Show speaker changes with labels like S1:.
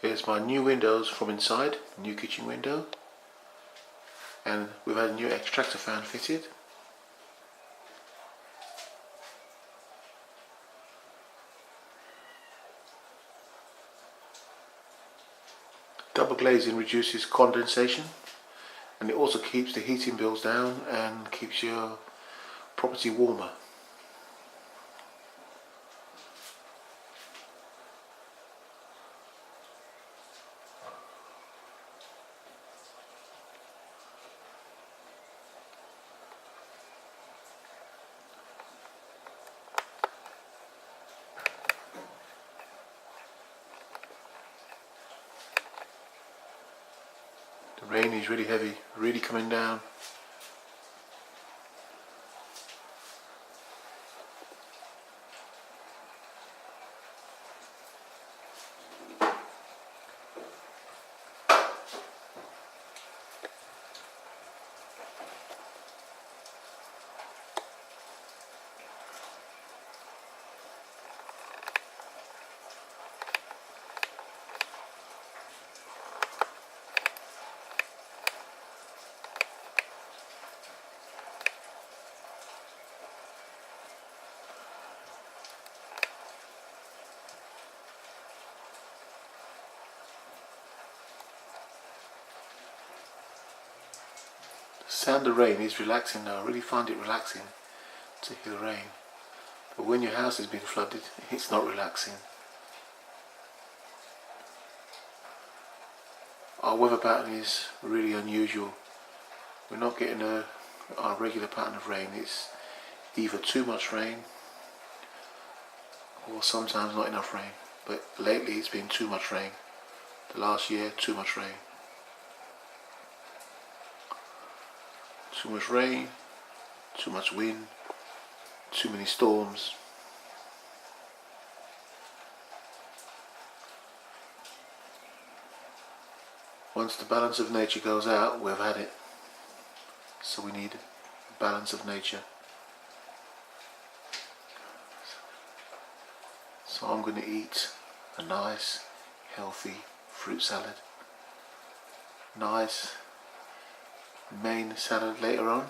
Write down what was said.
S1: Here's my new windows from inside, new kitchen window, and we've had a new extractor fan fitted. Double glazing reduces condensation, and it also keeps the heating bills down and keeps your property warmer. The rain is really heavy, really coming down. The sound of rain is relaxing now. I really find it relaxing to hear the rain. But when your house has been flooded, it's not relaxing. Our weather pattern is really unusual. We're not getting our regular pattern of rain. It's either too much rain or sometimes not enough rain. But lately it's been too much rain. The last year, too much rain. Too much rain, too much wind, too many storms. Once the balance of nature goes out, we've had it. So we need a balance of nature. So I'm going to eat a nice, healthy fruit salad. Nice main salad later on.